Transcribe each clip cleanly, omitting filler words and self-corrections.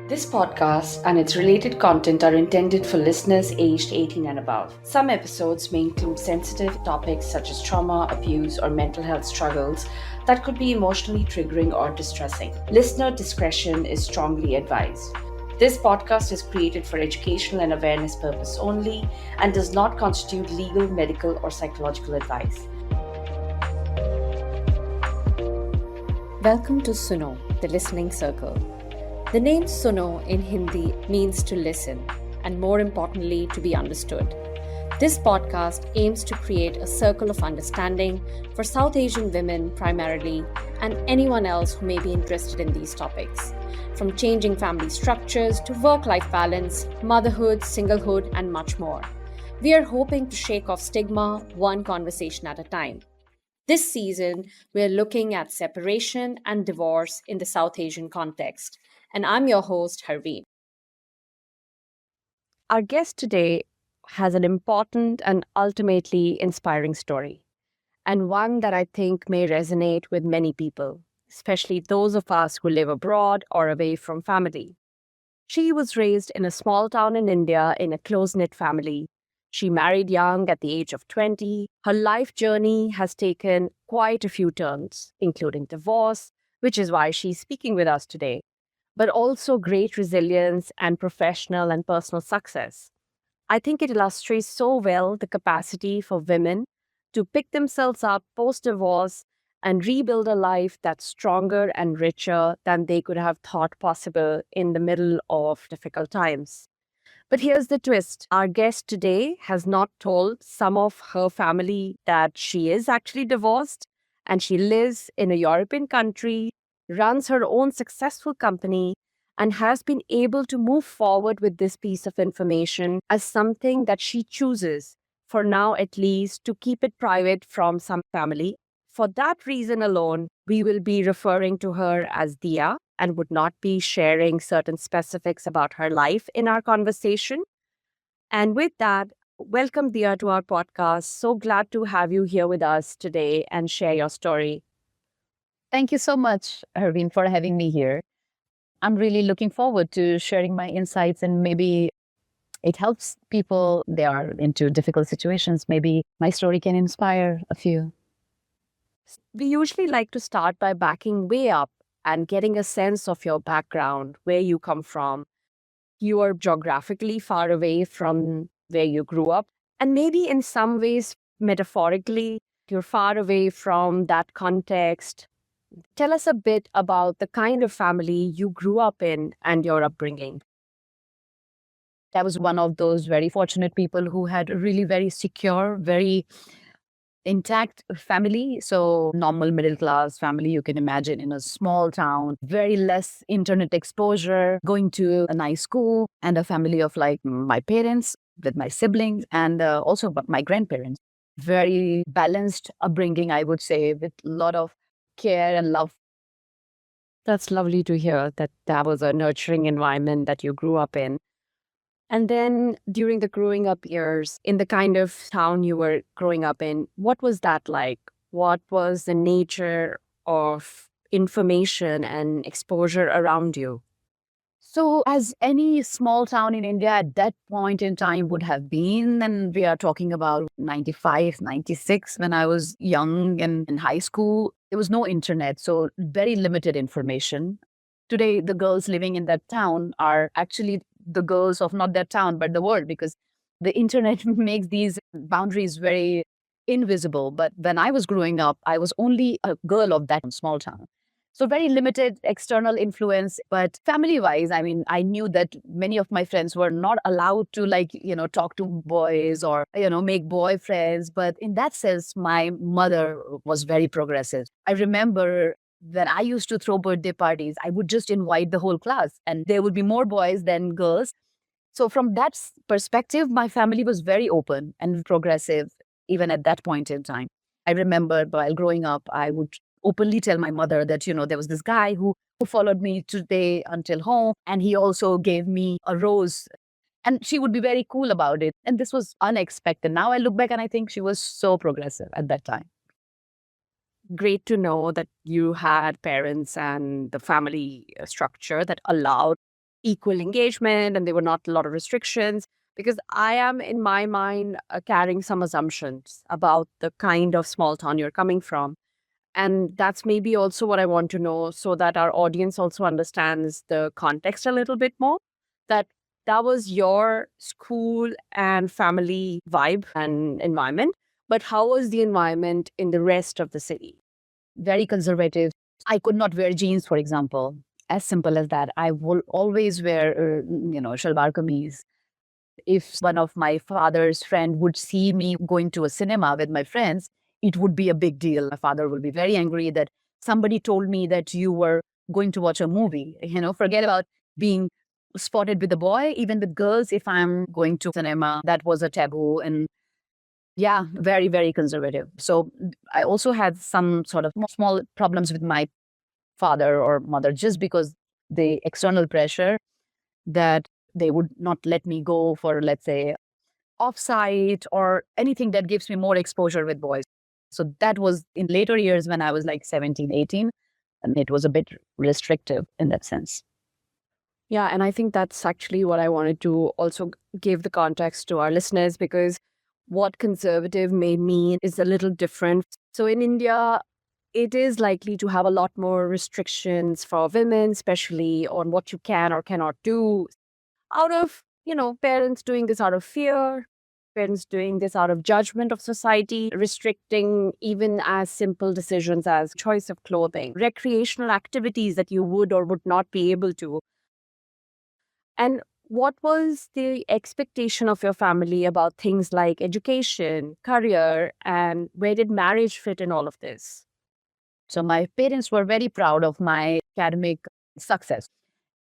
This podcast and its related content are intended for listeners aged 18 and above. Some episodes may include sensitive topics such as trauma, abuse, or mental health struggles that could be emotionally triggering or distressing. Listener discretion is strongly advised. This podcast is created for educational and awareness purpose only and does not constitute legal, medical, or psychological advice. Welcome to Sunoh, the listening circle. The name Sunoh in Hindi means to listen, and more importantly, to be understood. This podcast aims to create a circle of understanding for South Asian women primarily, and anyone else who may be interested in these topics, from changing family structures to work-life balance, motherhood, singlehood, and much more. We are hoping to shake off stigma one conversation at a time. This season, we're looking at separation and divorce in the South Asian context. And I'm your host, Harveen. Our guest today has an important and ultimately inspiring story, and one that I think may resonate with many people, especially those of us who live abroad or away from family. She was raised in a small town in India in a close-knit family. She married young at the age of 20. Her life journey has taken quite a few turns, including divorce, which is why she's speaking with us today, but also great resilience and professional and personal success. I think it illustrates so well the capacity for women to pick themselves up post-divorce and rebuild a life that's stronger and richer than they could have thought possible in the middle of difficult times. But here's the twist. Our guest today has not told some of her family that she is actually divorced and she lives in a European country, runs her own successful company, and has been able to move forward with this piece of information as something that she chooses, for now at least, to keep it private from some family. For that reason alone, we will be referring to her as Diya and would not be sharing certain specifics about her life in our conversation. And with that, welcome Diya to our podcast. So glad to have you here with us today and share your story. Thank you so much, Harveen, for having me here. I'm really looking forward to sharing my insights, and maybe it helps people. They are into difficult situations. Maybe my story can inspire a few. We usually like to start by backing way up and getting a sense of your background, where you come from. You are geographically far away from where you grew up, and maybe in some ways, metaphorically, you're far away from that context. Tell us a bit about the kind of family you grew up in and your upbringing. I was one of those very fortunate people who had a really very secure, very intact family. So normal middle class family you can imagine in a small town, very less internet exposure, going to a nice school, and a family of like my parents with my siblings and also my grandparents. Very balanced upbringing, I would say, with a lot of care and love. That's lovely to hear that that was a nurturing environment that you grew up in. And then during the growing up years, in the kind of town you were growing up in, what was that like? What was the nature of information and exposure around you? So, as any small town in India at that point in time would have been, and we are talking about 95, 96, when I was young and in high school, there was no internet, so very limited information. Today, the girls living in that town are actually the girls of not that town, but the world, because the internet makes these boundaries very invisible. But when I was growing up, I was only a girl of that small town. So very limited external influence, but family-wise, I mean, I knew that many of my friends were not allowed to talk to boys or, make boyfriends. But in that sense, my mother was very progressive. I remember when I used to throw birthday parties, I would just invite the whole class and there would be more boys than girls. So from that perspective, my family was very open and progressive, even at that point in time. I remember while growing up, I would openly tell my mother that, there was this guy who followed me today until home, and he also gave me a rose. And she would be very cool about it. And this was unexpected. Now I look back and I think she was so progressive at that time. Great to know that you had parents and the family structure that allowed equal engagement and there were not a lot of restrictions. Because I am, in my mind, carrying some assumptions about the kind of small town you're coming from. And that's maybe also what I want to know so that our audience also understands the context a little bit more. That that was your school and family vibe and environment. But how was the environment in the rest of the city? Very conservative. I could not wear jeans, for example. As simple as that. I will always wear, shalwar kameez. If one of my father's friend would see me going to a cinema with my friends, it would be a big deal. My father would be very angry that somebody told me that you were going to watch a movie. Forget about being spotted with a boy, even with girls. If I'm going to cinema, that was a taboo. And yeah, very, very conservative. So I also had some sort of small problems with my father or mother just because the external pressure that they would not let me go for, let's say, offsite or anything that gives me more exposure with boys. So that was in later years when I was like 17, 18, and it was a bit restrictive in that sense. Yeah, and I think that's actually what I wanted to also give the context to our listeners, because what conservative may mean is a little different. So in India, it is likely to have a lot more restrictions for women, especially on what you can or cannot do, out of, parents doing this out of fear, parents doing this out of judgment of society, restricting even as simple decisions as choice of clothing, recreational activities that you would or would not be able to. And what was the expectation of your family about things like education, career, and where did marriage fit in all of this? So my parents were very proud of my academic success.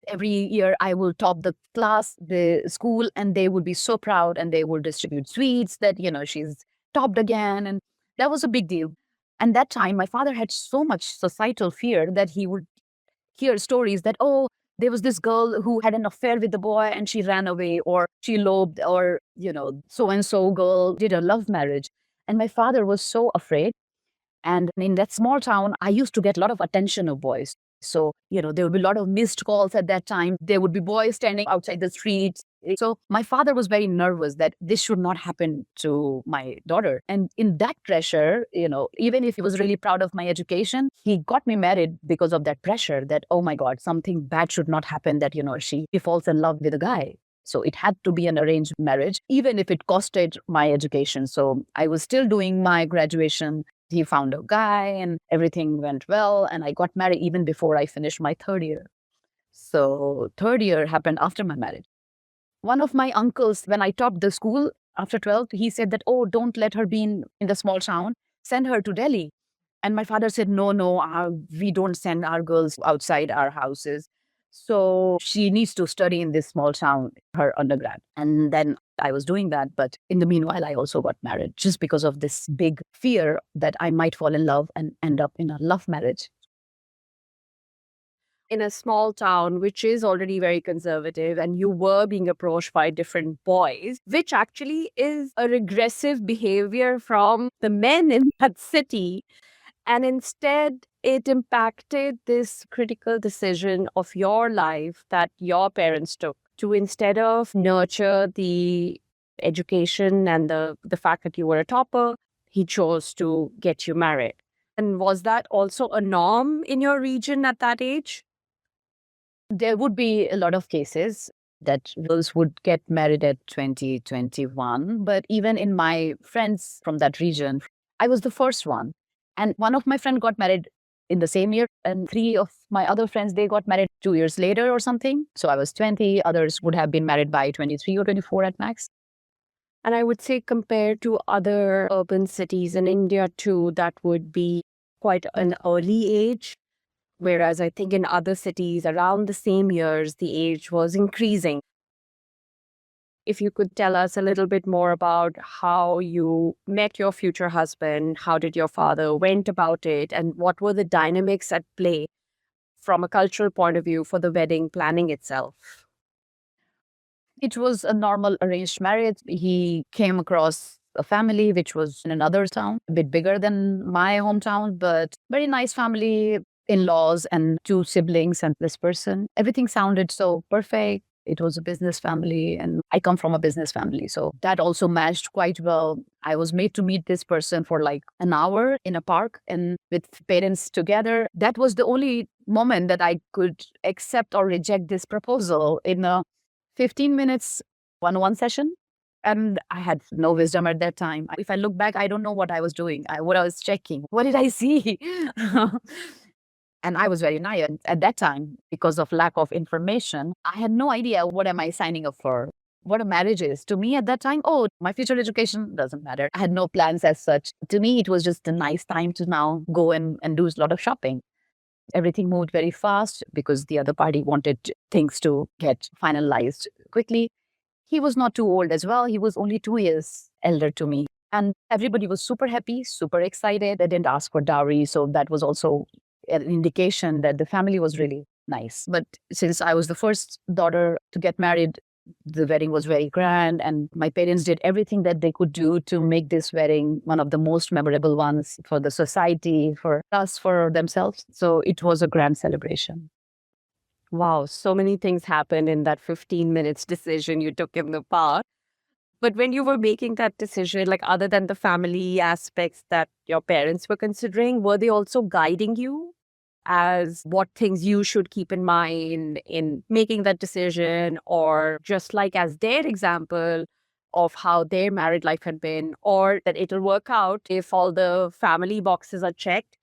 Every year I will top the class, the school, and they would be so proud and they would distribute sweets that, she's topped again. And that was a big deal. And that time, my father had so much societal fear that he would hear stories that, oh, there was this girl who had an affair with the boy and she ran away, or she eloped, or, so and so girl did a love marriage. And my father was so afraid. And in that small town, I used to get a lot of attention of boys. So, there would be a lot of missed calls at that time. There would be boys standing outside the streets. So my father was very nervous that this should not happen to my daughter. And in that pressure, even if he was really proud of my education, he got me married because of that pressure that, oh my God, something bad should not happen, that, she falls in love with a guy. So it had to be an arranged marriage, even if it costed my education. So I was still doing my graduation. He found a guy and everything went well. And I got married even before I finished my third year. So third year happened after my marriage. One of my uncles, when I topped the school after 12th, he said that, oh, don't let her be in the small town. Send her to Delhi. And my father said, no, we don't send our girls outside our houses. So she needs to study in this small town, her undergrad. And then I was doing that. But in the meanwhile, I also got married just because of this big fear that I might fall in love and end up in a love marriage. In a small town, which is already very conservative, and you were being approached by different boys, which actually is a regressive behavior from the men in that city. And instead, it impacted this critical decision of your life that your parents took to, instead of nurture the education and the fact that you were a topper, he chose to get you married. And was that also a norm in your region at that age? There would be a lot of cases that girls would get married at 20, 21. But even in my friends from that region, I was the first one. And one of my friends got married in the same year. And three of my other friends, they got married 2 years later or something. So I was 20. Others would have been married by 23 or 24 at max. And I would say, compared to other urban cities in India too, that would be quite an early age. Whereas I think in other cities around the same years, the age was increasing. If you could tell us a little bit more about how you met your future husband, how did your father went about it, and what were the dynamics at play from a cultural point of view for the wedding planning itself? It was a normal arranged marriage. He came across a family which was in another town, a bit bigger than my hometown, but very nice family. in-laws and two siblings and this person. Everything sounded so perfect. It was a business family and I come from a business family. So that also matched quite well. I was made to meet this person for like an hour in a park and with parents together. That was the only moment that I could accept or reject this proposal in a 15 minutes one-on-one session. And I had no wisdom at that time. If I look back, I don't know what I was doing. What I was checking. What did I see? And I was very naive at that time because of lack of information. I had no idea what am I signing up for, what a marriage is. To me at that time, oh, my future education doesn't matter. I had no plans as such. To me, it was just a nice time to now go and do a lot of shopping. Everything moved very fast because the other party wanted things to get finalized quickly. He was not too old as well. He was only 2 years elder to me. And everybody was super happy, super excited. They didn't ask for dowry. So that was also an indication that the family was really nice. But since I was the first daughter to get married, the wedding was very grand. And my parents did everything that they could do to make this wedding one of the most memorable ones for the society, for us, for themselves. So it was a grand celebration. Wow, so many things happened in that 15 minutes decision you took in the park. But when you were making that decision, like other than the family aspects that your parents were considering, were they also guiding you as what things you should keep in mind in making that decision, or just like as their example of how their married life had been, or that it'll work out if all the family boxes are checked,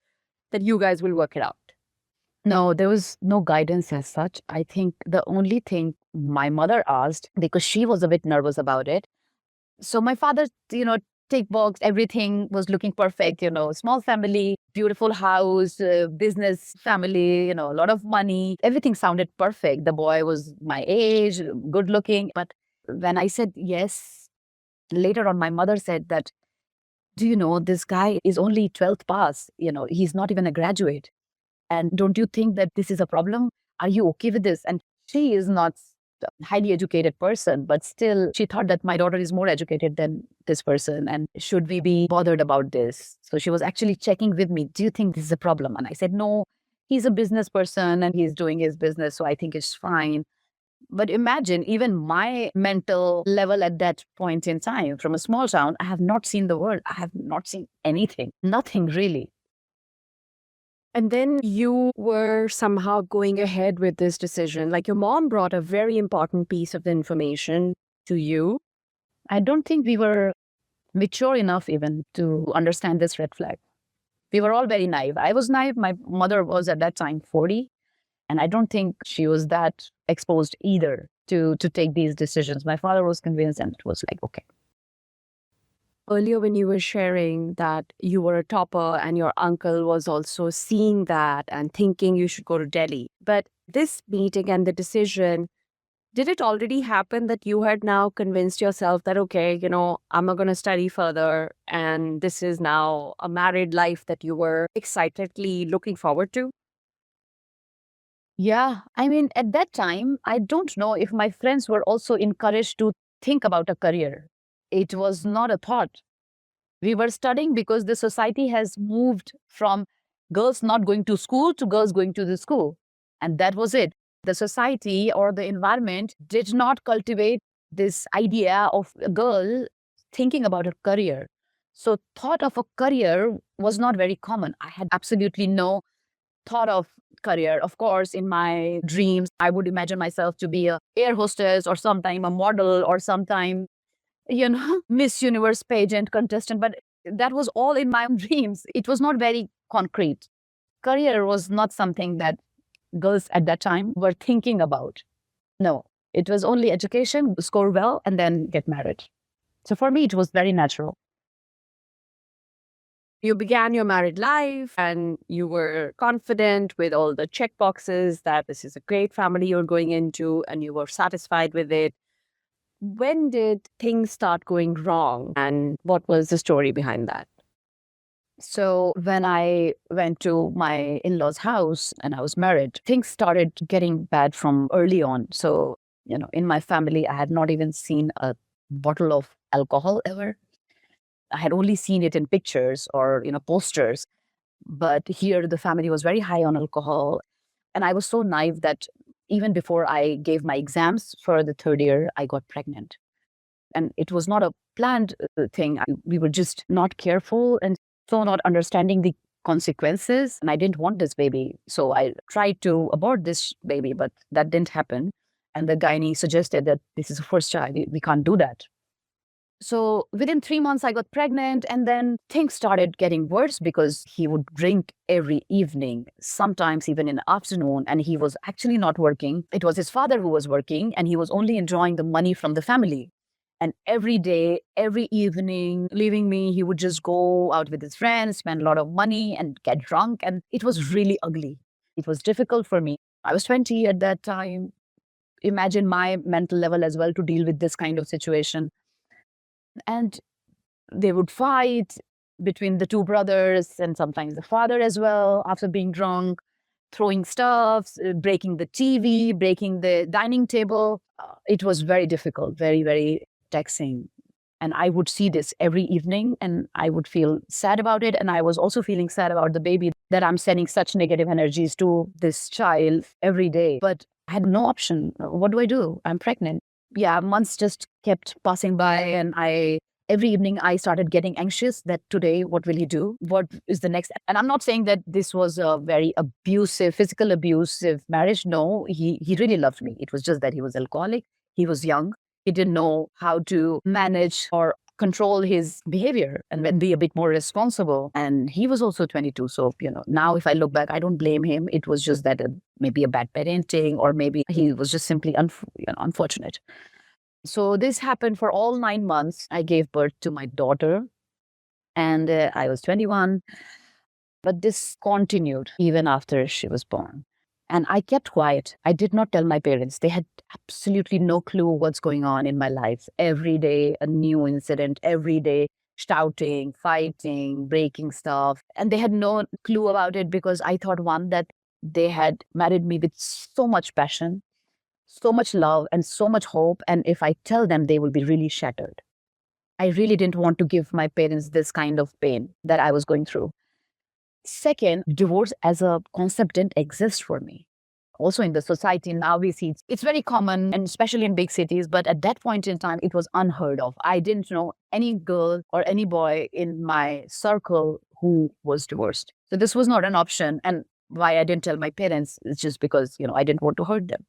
that you guys will work it out? No, there was no guidance as such. I think the only thing my mother asked, because she was a bit nervous about it. So my father, tick box, everything was looking perfect, small family, beautiful house, business family, a lot of money. Everything sounded perfect. The boy was my age, good looking. But when I said yes, later on, my mother said that, do you know, this guy is only 12th pass, he's not even a graduate. And don't you think that this is a problem? Are you okay with this? And she is not a highly educated person, but still she thought that my daughter is more educated than this person. And should we be bothered about this? So she was actually checking with me, do you think this is a problem? And I said, no, he's a business person and he's doing his business. So I think it's fine. But imagine even my mental level at that point in time from a small town, I have not seen the world. I have not seen anything, nothing really. And then you were somehow going ahead with this decision. Like your mom brought a very important piece of the information to you. I don't think we were mature enough even to understand this red flag. We were all very naive. I was naive. My mother was at that time 40. And I don't think she was that exposed either to take these decisions. My father was convinced and it was like, okay. Earlier, when you were sharing that you were a topper and your uncle was also seeing that and thinking you should go to Delhi. But this meeting and the decision, did it already happen that you had now convinced yourself that, okay, I'm not going to study further and this is now a married life that you were excitedly looking forward to? Yeah. I mean, at that time, I don't know if my friends were also encouraged to think about a career. It was not a thought. We were studying because the society has moved from girls not going to school to girls going to the school. And that was it. The society or the environment did not cultivate this idea of a girl thinking about a career. So thought of a career was not very common. I had absolutely no thought of career. Of course, in my dreams, I would imagine myself to be a air hostess or sometime a model or sometime, Miss Universe pageant contestant. But that was all in my dreams. It was not very concrete. Career was not something that girls at that time were thinking about. No, it was only education, score well, and then get married. So for me, it was very natural. You began your married life and you were confident with all the check boxes that this is a great family you're going into and you were satisfied with it. When did things start going wrong and what was the story behind that? So when I went to my in-laws' house and I was married, things started getting bad from early on. So, in my family, I had not even seen a bottle of alcohol ever. I had only seen it in pictures or, posters. But here, the family was very high on alcohol. And I was so naive that even before I gave my exams for the third year, I got pregnant. And it was not a planned thing. We were just not careful and so not understanding the consequences. And I didn't want this baby. So I tried to abort this baby, but that didn't happen. And the gynae suggested that this is a first child. We can't do that. So within 3 months, I got pregnant, and then things started getting worse because he would drink every evening, sometimes even in the afternoon, and he was actually not working. It was his father who was working, and he was only enjoying the money from the family. And every day, every evening, leaving me, he would just go out with his friends, spend a lot of money, and get drunk. And it was really ugly. It was difficult for me. I was 20 at that time. Imagine my mental level as well to deal with this kind of situation. And they would fight between the two brothers and sometimes the father as well after being drunk, throwing stuff, breaking the TV, breaking the dining table. It was very difficult, very, very taxing. And I would see this every evening and I would feel sad about it. And I was also feeling sad about the baby, that I'm sending such negative energies to this child every day. But I had no option. What do I do? I'm pregnant. Yeah, months just kept passing by, and every evening I started getting anxious that today, what will he do? What is the next? And I'm not saying that this was a very abusive, physical abusive marriage. No, he really loved me. It was just that he was alcoholic. He was young. He didn't know how to manage or control his behavior and then be a bit more responsible. And he was also 22. So, now if I look back, I don't blame him. It was just that maybe a bad parenting, or maybe he was just simply unfortunate. So this happened for all 9 months. I gave birth to my daughter, and I was 21. But this continued even after she was born. And I kept quiet. I did not tell my parents. They had absolutely no clue what's going on in my life. Every day, a new incident, every day, shouting, fighting, breaking stuff. And they had no clue about it because I thought, one, that they had married me with so much passion, so much love, and so much hope. And if I tell them, they will be really shattered. I really didn't want to give my parents this kind of pain that I was going through. Second, divorce as a concept didn't exist for me. Also in the society now we see it's very common, and especially in big cities, but at that point in time, it was unheard of. I didn't know any girl or any boy in my circle who was divorced. So this was not an option. And why I didn't tell my parents is just because, I didn't want to hurt them.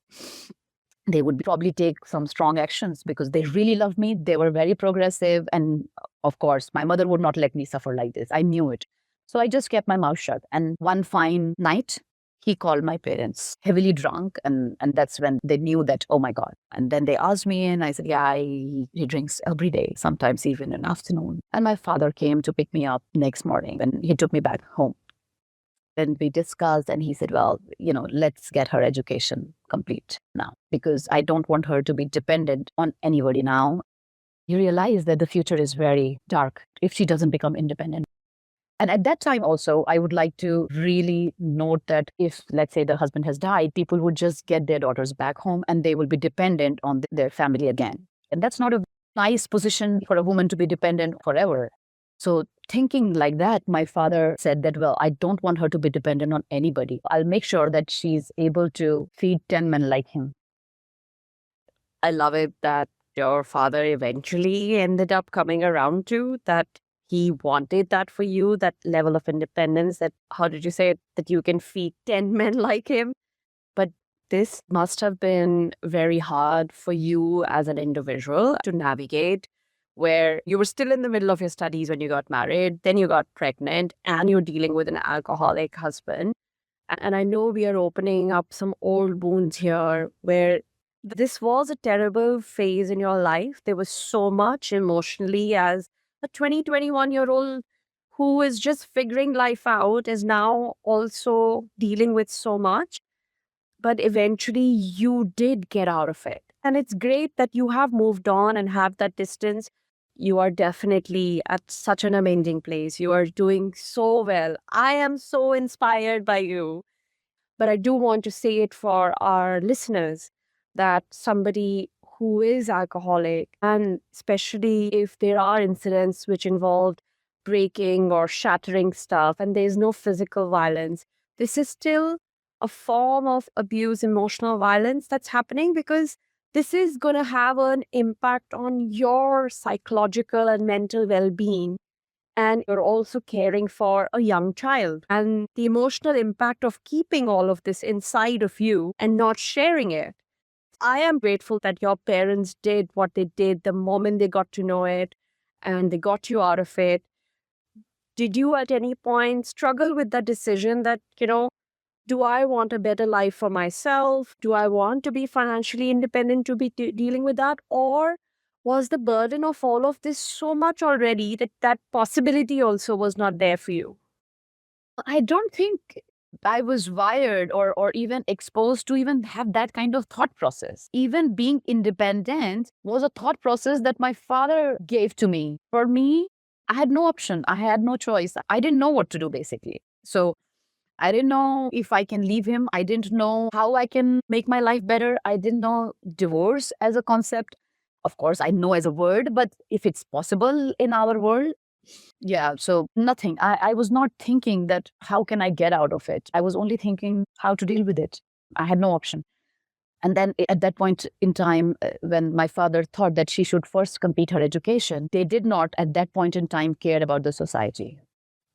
They would probably take some strong actions because they really loved me. They were very progressive. And of course, my mother would not let me suffer like this. I knew it. So I just kept my mouth shut. And one fine night, he called my parents, heavily drunk. And that's when they knew that, oh my God. And then they asked me, and I said, yeah, he drinks every day, sometimes even in the afternoon. And my father came to pick me up next morning, and he took me back home. Then we discussed, and he said, well, let's get her education complete now, because I don't want her to be dependent on anybody now. You realize that the future is very dark if she doesn't become independent. And at that time also, I would like to really note that if, let's say, the husband has died, people would just get their daughters back home and they will be dependent on their family again. And that's not a nice position for a woman to be dependent forever. So thinking like that, my father said that, well, I don't want her to be dependent on anybody. I'll make sure that she's able to feed 10 men like him. I love it that your father eventually ended up coming around to that. He wanted that for you, that level of independence, that, how did you say it, that you can feed 10 men like him. But this must have been very hard for you as an individual to navigate, where you were still in the middle of your studies when you got married, then you got pregnant, and you're dealing with an alcoholic husband. And I know we are opening up some old wounds here, where this was a terrible phase in your life. There was so much emotionally, as a 21-year-old who is just figuring life out is now also dealing with so much. But eventually you did get out of it. And it's great that you have moved on and have that distance. You are definitely at such an amazing place. You are doing so well. I am so inspired by you. But I do want to say it for our listeners that somebody who is alcoholic, and especially if there are incidents which involved breaking or shattering stuff and there's no physical violence, this is still a form of abuse, emotional violence that's happening because this is going to have an impact on your psychological and mental well being. And you're also caring for a young child. And the emotional impact of keeping all of this inside of you and not sharing it. I am grateful that your parents did what they did the moment they got to know it and they got you out of it. Did you at any point struggle with the decision that, do I want a better life for myself? Do I want to be financially independent to be dealing with that? Or was the burden of all of this so much already that that possibility also was not there for you? I don't think I was wired or even exposed to even have that kind of thought process. Even being independent was a thought process that my father gave to me. For me, I had no option. I had no choice. I didn't know what to do basically. So I didn't know if I can leave him. I didn't know how I can make my life better. I didn't know divorce as a concept. Of course, I know as a word, but if it's possible in our world, yeah, so nothing. I was not thinking that how can I get out of it? I was only thinking how to deal with it. I had no option. And then at that point in time, when my father thought that she should first complete her education, they did not at that point in time care about the society.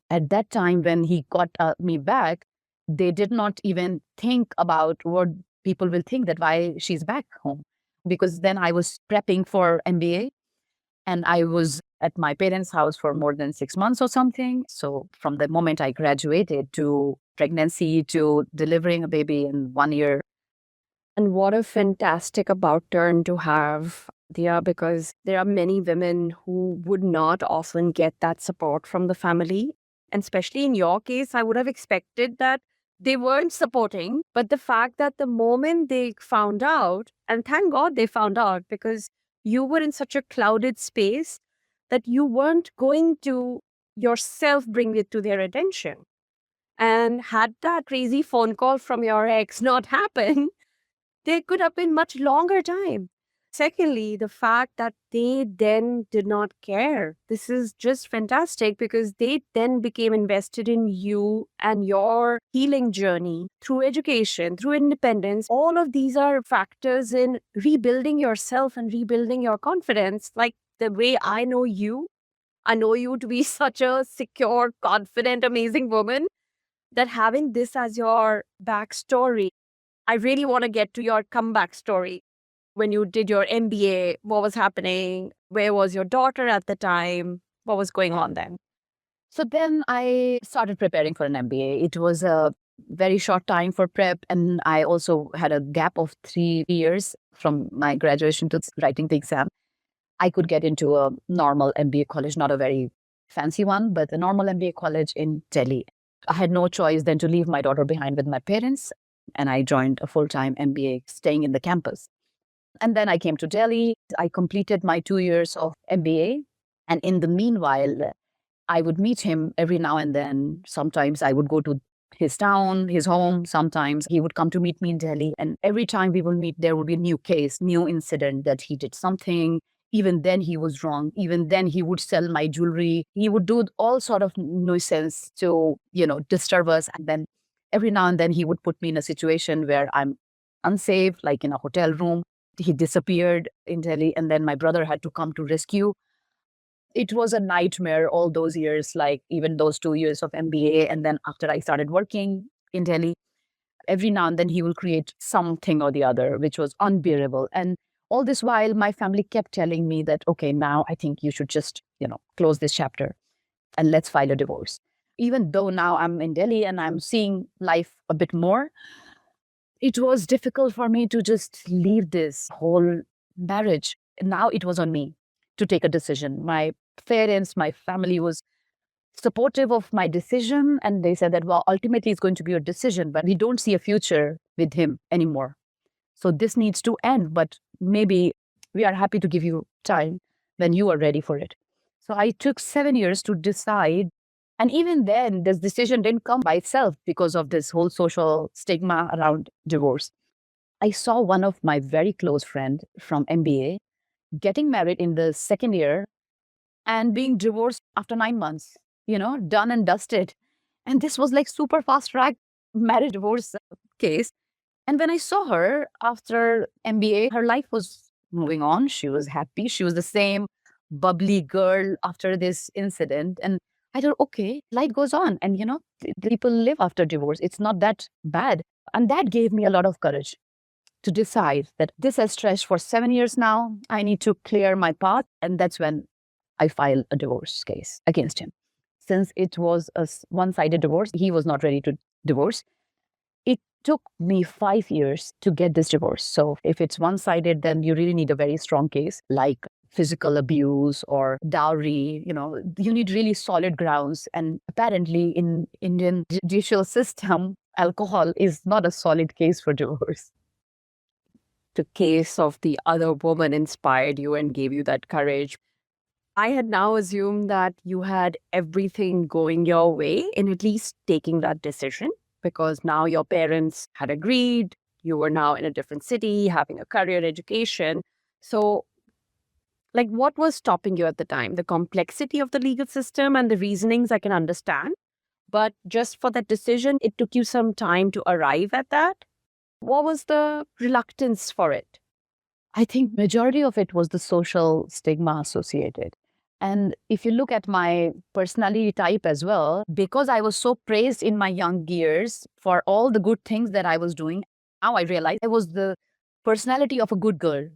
At that time, when he got me back, they did not even think about what people will think that why she's back home. Because then I was prepping for MBA and I was at my parents' house for more than 6 months or something. So from the moment I graduated to pregnancy to delivering a baby in 1 year. And what a fantastic about turn to have, Diya, because there are many women who would not often get that support from the family. And especially in your case, I would have expected that they weren't supporting. But the fact that the moment they found out, and thank God they found out, because you were in such a clouded space that you weren't going to yourself bring it to their attention. And had that crazy phone call from your ex not happened, there could have been much longer time. Secondly, the fact that they then did not care. This is just fantastic because they then became invested in you and your healing journey through education, through independence. All of these are factors in rebuilding yourself and rebuilding your confidence. Like the way I know you to be such a secure, confident, amazing woman that having this as your backstory, I really want to get to your comeback story. When you did your MBA, what was happening? Where was your daughter at the time? What was going on then? So then I started preparing for an MBA. It was a very short time for prep. And I also had a gap of 3 years from my graduation to writing the exam. I could get into a normal MBA college, not a very fancy one, but a normal MBA college in Delhi. I had no choice than to leave my daughter behind with my parents. And I joined a full-time MBA staying in the campus. And then I came to Delhi. I completed my 2 years of MBA. And in the meanwhile, I would meet him every now and then. Sometimes I would go to his town, his home. Sometimes he would come to meet me in Delhi. And every time we would meet, there would be a new case, new incident that he did something. Even then he was wrong. Even then he would sell my jewelry. He would do all sort of nuisance to, disturb us. And then every now and then he would put me in a situation where I'm unsafe, like in a hotel room. He disappeared in Delhi. And then my brother had to come to rescue. It was a nightmare all those years, like even those 2 years of MBA. And then after I started working in Delhi, every now and then he will create something or the other, which was unbearable. And all this while, my family kept telling me that, okay, now I think you should just, close this chapter and let's file a divorce. Even though now I'm in Delhi and I'm seeing life a bit more, it was difficult for me to just leave this whole marriage. Now it was on me to take a decision. My parents, my family was supportive of my decision. And they said that, well, ultimately it's going to be your decision, but we don't see a future with him anymore. So this needs to end, but maybe we are happy to give you time when you are ready for it. So I took 7 years to decide. And even then, this decision didn't come by itself because of this whole social stigma around divorce. I saw one of my very close friend from MBA getting married in the second year and being divorced after 9 months. done and dusted. And this was like super fast track marriage divorce case. And when I saw her after MBA, her life was moving on. She was happy. She was the same bubbly girl after this incident. And I thought, okay, life goes on. And, people live after divorce. It's not that bad. And that gave me a lot of courage to decide that this has stretched for 7 years now. I need to clear my path. And that's when I filed a divorce case against him. Since it was a one-sided divorce, he was not ready to divorce. It took me 5 years to get this divorce. So if it's one-sided, then you really need a very strong case, like physical abuse or dowry. You need really solid grounds. And apparently in Indian judicial system, alcohol is not a solid case for divorce. The case of the other woman inspired you and gave you that courage. I had now assumed that you had everything going your way in at least taking that decision, because now your parents had agreed, you were now in a different city, having a career education. So, like, what was stopping you at the time? The complexity of the legal system and the reasonings I can understand. But just for that decision, it took you some time to arrive at that. What was the reluctance for it? I think majority of it was the social stigma associated. And if you look at my personality type as well, because I was so praised in my young years for all the good things that I was doing, now I realize I was the personality of a good girl.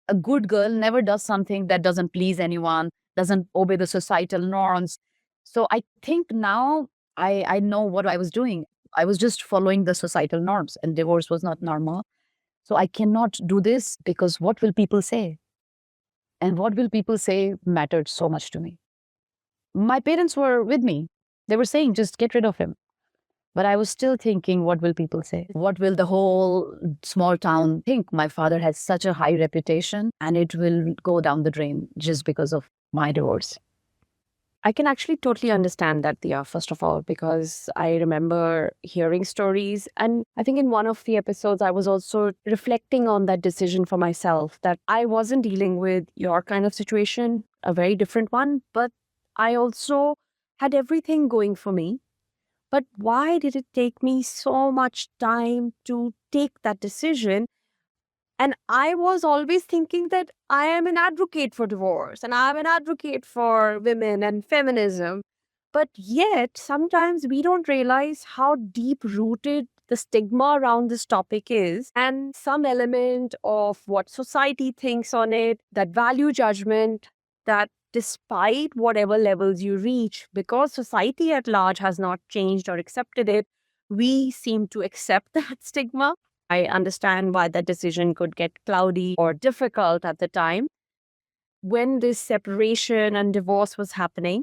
A good girl never does something that doesn't please anyone, doesn't obey the societal norms. So I think now I know what I was doing. I was just following the societal norms, and divorce was not normal. So I cannot do this because what will people say? And what will people say mattered so much to me. My parents were with me. They were saying, just get rid of him. But I was still thinking, what will people say? What will the whole small town think? My father has such a high reputation and it will go down the drain just because of my divorce. I can actually totally understand that, Diya, first of all, because I remember hearing stories. And I think in one of the episodes, I was also reflecting on that decision for myself, that I wasn't dealing with your kind of situation, a very different one, but I also had everything going for me. But why did it take me so much time to take that decision? And I was always thinking that I am an advocate for divorce and I'm an advocate for women and feminism. But yet, sometimes we don't realize how deep rooted the stigma around this topic is, and some element of what society thinks on it, that value judgment, that despite whatever levels you reach, because society at large has not changed or accepted it, we seem to accept that stigma. I understand why that decision could get cloudy or difficult at the time. When this separation and divorce was happening,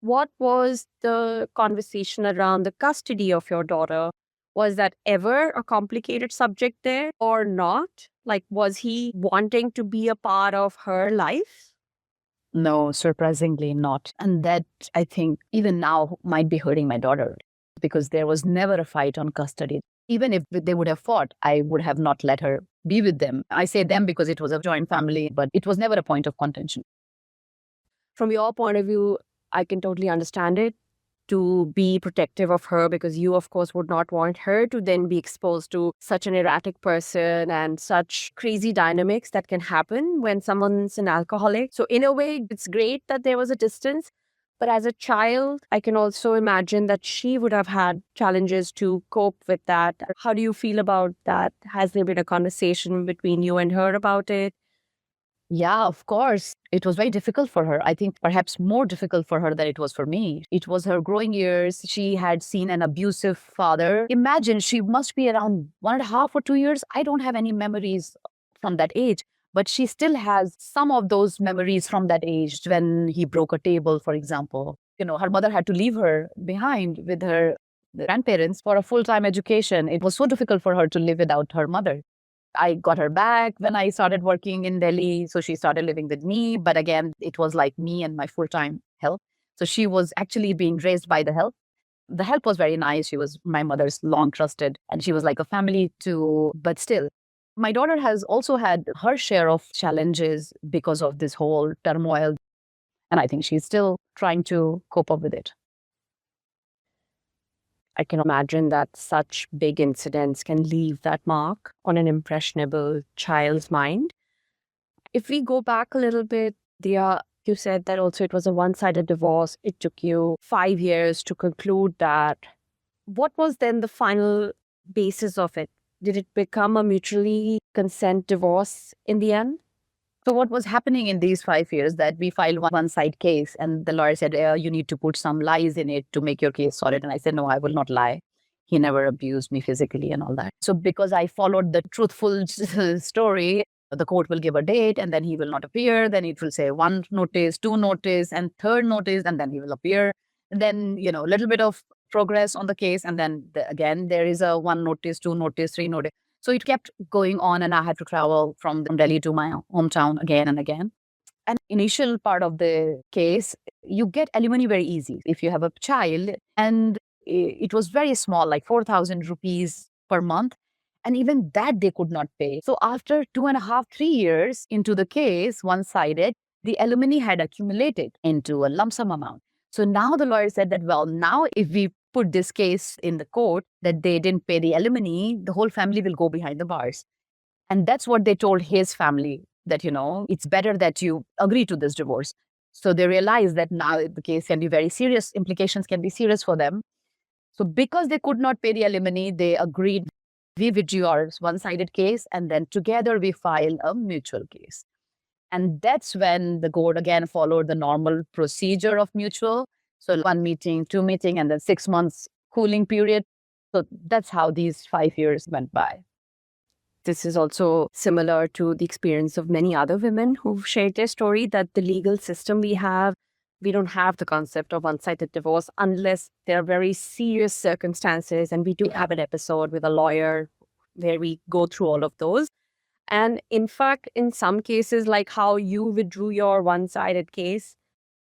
what was the conversation around the custody of your daughter? Was that ever a complicated subject there or not? Like, was he wanting to be a part of her life? No, surprisingly not. And that, I think, even now might be hurting my daughter because there was never a fight on custody. Even if they would have fought, I would have not let her be with them. I say them because it was a joint family, but it was never a point of contention. From your point of view, I can totally understand it, to be protective of her, because you, of course, would not want her to then be exposed to such an erratic person and such crazy dynamics that can happen when someone's an alcoholic. So in a way, it's great that there was a distance. But as a child, I can also imagine that she would have had challenges to cope with that. How do you feel about that? Has there been a conversation between you and her about it? Yeah, of course. It was very difficult for her. I think perhaps more difficult for her than it was for me. It was her growing years. She had seen an abusive father. Imagine, she must be around 1.5 or 2 years. I don't have any memories from that age, but she still has some of those memories from that age when he broke a table, for example. Her mother had to leave her behind with her grandparents for a full-time education. It was so difficult for her to live without her mother. I got her back when I started working in Delhi. So she started living with me. But again, it was like me and my full-time help. So she was actually being raised by the help. The help was very nice. She was my mother's long trusted, and she was like a family too. But still, my daughter has also had her share of challenges because of this whole turmoil. And I think she's still trying to cope up with it. I can imagine that such big incidents can leave that mark on an impressionable child's mind. If we go back a little bit, Dia, you said that also it was a one-sided divorce. It took you 5 years to conclude that. What was then the final basis of it? Did it become a mutually consent divorce in the end? So what was happening in these 5 years that we filed one side case and the lawyer said, you need to put some lies in it to make your case solid. And I said, no, I will not lie. He never abused me physically and all that. So because I followed the truthful story, the court will give a date and then he will not appear. Then it will say one notice, two notice, and third notice, and then he will appear. And then, a little bit of progress on the case. And then again, there is a one notice, two notice, three notice. So it kept going on and I had to travel from Delhi to my hometown again and again. And initial part of the case, you get alimony very easy if you have a child. And it was very small, like 4,000 rupees per month. And even that they could not pay. So after 2.5, 3 years into the case, one-sided, the alimony had accumulated into a lump sum amount. So now the lawyer said that, well, now if we put this case in the court that they didn't pay the alimony, the whole family will go behind the bars. And that's what they told his family, that, it's better that you agree to this divorce. So they realized that now the case can be very serious, implications can be serious for them. So because they could not pay the alimony, they agreed, we withdrew our one-sided case, and then together we filed a mutual case. And that's when the court again followed the normal procedure of mutual. So 1 meeting, 2 meeting, and then 6 months cooling period. So that's how these 5 years went by. This is also similar to the experience of many other women who've shared their story, that the legal system we don't have the concept of one-sided divorce unless there are very serious circumstances. And we do have an episode with a lawyer where we go through all of those. And in fact, in some cases, like how you withdrew your one-sided case,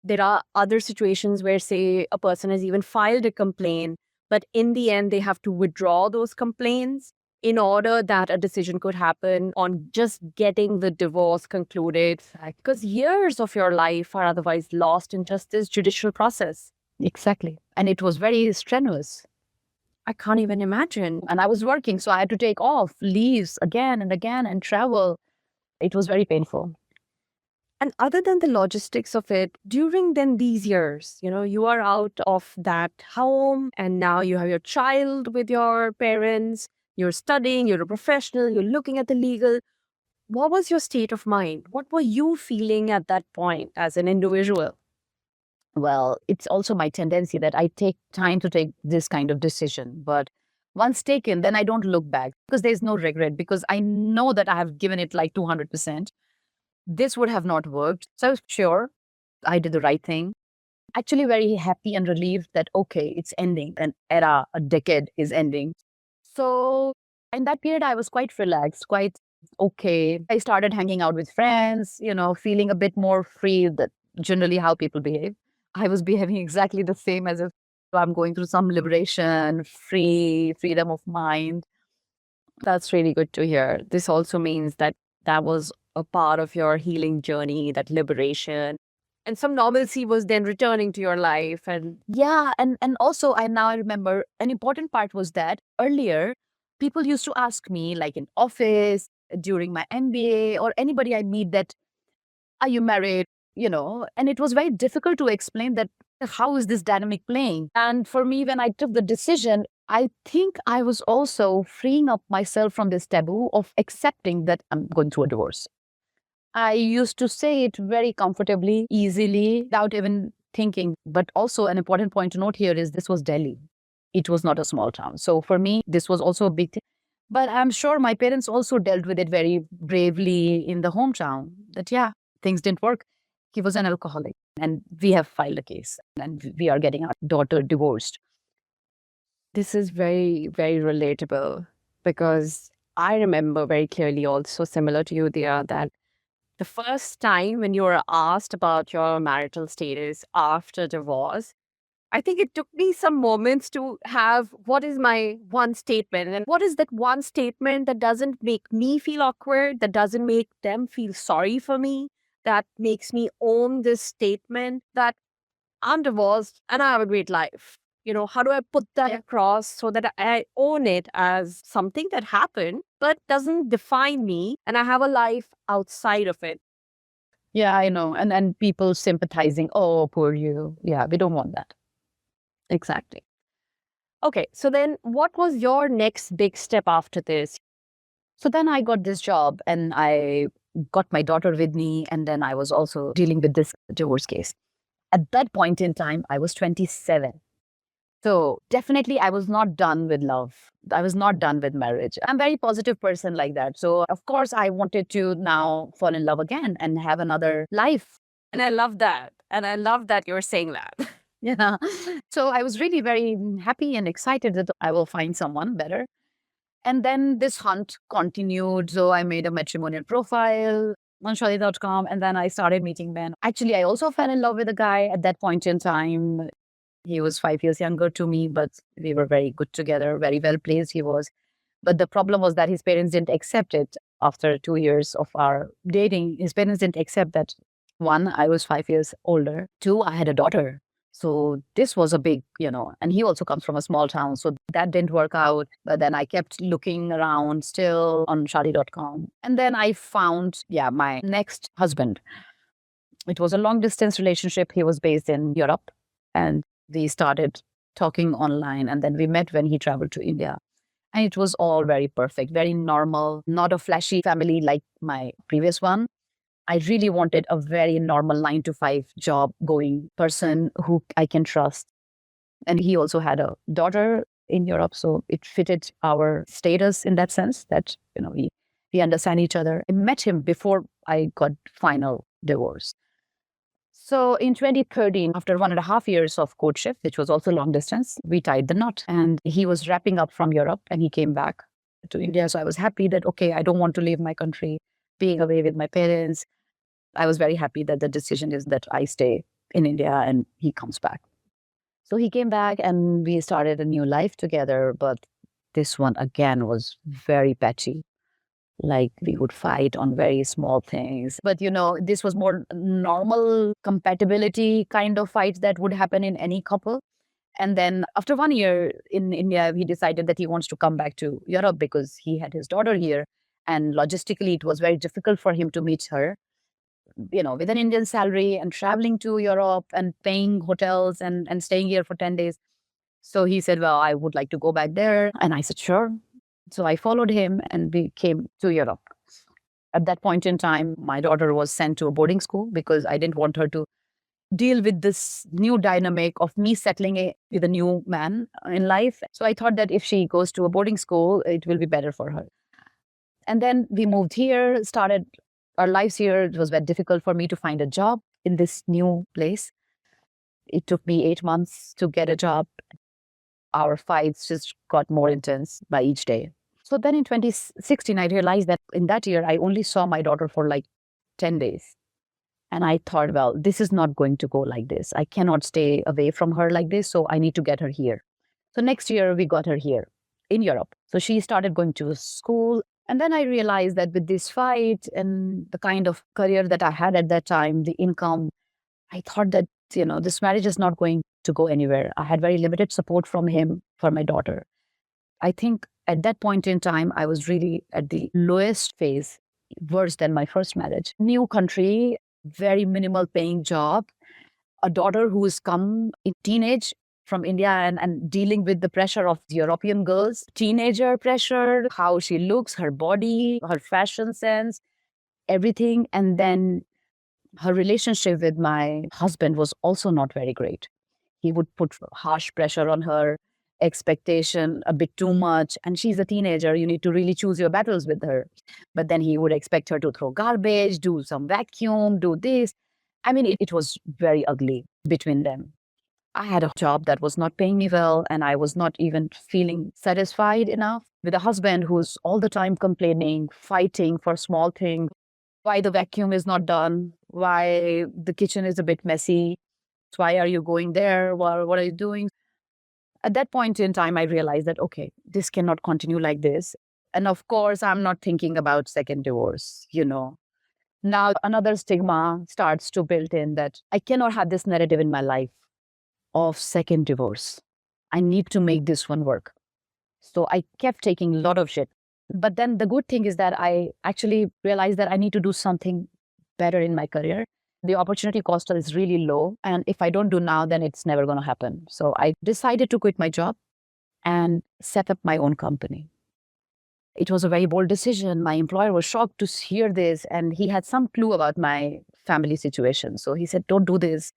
there are other situations where, say, a person has even filed a complaint, but in the end, they have to withdraw those complaints in order that a decision could happen on just getting the divorce concluded. Because years of your life are otherwise lost in just this judicial process. Exactly. And it was very strenuous. I can't even imagine. And I was working, so I had to take off leaves again and again and travel. It was very painful. And other than the logistics of it, during then these years, you are out of that home and now you have your child with your parents, you're studying, you're a professional, you're looking at the legal. What was your state of mind? What were you feeling at that point as an individual? Well, it's also my tendency that I take time to take this kind of decision. But once taken, then I don't look back because there's no regret, because I know that I have given it like 200%. This would have not worked. So I was sure I did the right thing. Actually very happy and relieved that, okay, it's ending. An era, a decade is ending. So in that period, I was quite relaxed, quite okay. I started hanging out with friends, feeling a bit more free, that generally how people behave. I was behaving exactly the same as if I'm going through some liberation, freedom of mind. That's really good to hear. This also means that was a part of your healing journey, that liberation. And some normalcy was then returning to your life. And yeah, and also I remember an important part was that earlier, people used to ask me, like in office, during my MBA, or anybody I meet, that, are you married? And it was very difficult to explain that, how is this dynamic playing? And for me, when I took the decision, I think I was also freeing up myself from this taboo of accepting that I'm going through a divorce. I used to say it very comfortably, easily, without even thinking. But also an important point to note here is this was Delhi. It was not a small town. So for me, this was also a big thing. But I'm sure my parents also dealt with it very bravely in the hometown, that, yeah, things didn't work. He was an alcoholic and we have filed a case and we are getting our daughter divorced. This is very, very relatable, because I remember very clearly, also similar to you, Diya, that the first time when you were asked about your marital status after divorce, I think it took me some moments to have, what is my one statement? And what is that one statement that doesn't make me feel awkward, that doesn't make them feel sorry for me, that makes me own this statement that I'm divorced and I have a great life. How do I put that across so that I own it as something that happened, but doesn't define me and I have a life outside of it? Yeah, I know. And people sympathizing, oh, poor you. Yeah, we don't want that. Exactly. Okay, so then what was your next big step after this? So then I got this job and I got my daughter with me. And then I was also dealing with this divorce case. At that point in time, I was 27. So definitely I was not done with love. I was not done with marriage. I'm a very positive person like that. So of course I wanted to now fall in love again and have another life. And I love that. And I love that you're saying that. Yeah. So I was really very happy and excited that I will find someone better. And then this hunt continued. So I made a matrimonial profile on Shadi.com and then I started meeting men. Actually, I also fell in love with a guy at that point in time. He was 5 years younger to me, but we were very good together, very well placed he was. But the problem was that his parents didn't accept it after 2 years of our dating. His parents didn't accept that. One, I was 5 years older. Two, I had a daughter. So this was a big, and he also comes from a small town. So that didn't work out. But then I kept looking around still on Shadi.com. And then I found, my next husband. It was a long distance relationship. He was based in Europe and we started talking online. And then we met when he traveled to India. And it was all very perfect, very normal, not a flashy family like my previous one. I really wanted a very normal 9 to 5 job going person who I can trust. And he also had a daughter in Europe. So it fitted our status in that sense that, we understand each other. I met him before I got final divorce. So in 2013, after 1.5 years of courtship, which was also long distance, we tied the knot. And he was wrapping up from Europe and he came back to India. So I was happy that, okay, I don't want to leave my country, being away with my parents. I was very happy that the decision is that I stay in India and he comes back. So he came back and we started a new life together. But this one again was very patchy. Like we would fight on very small things. But, this was more normal compatibility kind of fights that would happen in any couple. And then after 1 year in India, he decided that he wants to come back to Europe because he had his daughter here. And logistically, it was very difficult for him to meet her, with an Indian salary and traveling to Europe and paying hotels and staying here for 10 days. So he said, well, I would like to go back there. And I said, sure. So I followed him and we came to Europe. At that point in time, my daughter was sent to a boarding school because I didn't want her to deal with this new dynamic of me settling with a new man in life. So I thought that if she goes to a boarding school, it will be better for her. And then we moved here, started our lives here. It was very difficult for me to find a job in this new place. It took me 8 months to get a job. Our fights just got more intense by each day. So then in 2016, I realized that in that year, I only saw my daughter for like 10 days. And I thought, well, this is not going to go like this. I cannot stay away from her like this. So I need to get her here. So next year, we got her here in Europe. So she started going to school. And then I realized that with this fight and the kind of career that I had at that time, the income, I thought that, this marriage is not going to go anywhere. I had very limited support from him for my daughter. I think at that point in time, I was really at the lowest phase, worse than my first marriage. New country, very minimal paying job, a daughter who has come in teenage from India and dealing with the pressure of European girls, teenager pressure, how she looks, her body, her fashion sense, everything. And then her relationship with my husband was also not very great. He would put harsh pressure on her, expectation a bit too much. And she's a teenager. You need to really choose your battles with her. But then he would expect her to throw garbage, do some vacuum, do this. I mean, it was very ugly between them. I had a job that was not paying me well, and I was not even feeling satisfied enough with a husband who's all the time complaining, fighting for small things. Why the vacuum is not done, why the kitchen is a bit messy, why are you going there, what are you doing? At that point in time, I realized that, okay, this cannot continue like this. And of course, I'm not thinking about second divorce, Now another stigma starts to build in that I cannot have this narrative in my life of second divorce. I need to make this one work. So I kept taking a lot of shit. But then the good thing is that I actually realized that I need to do something better in my career. The opportunity cost is really low. And if I don't do now, then it's never going to happen. So I decided to quit my job and set up my own company. It was a very bold decision. My employer was shocked to hear this, and he had some clue about my family situation. So he said, don't do this.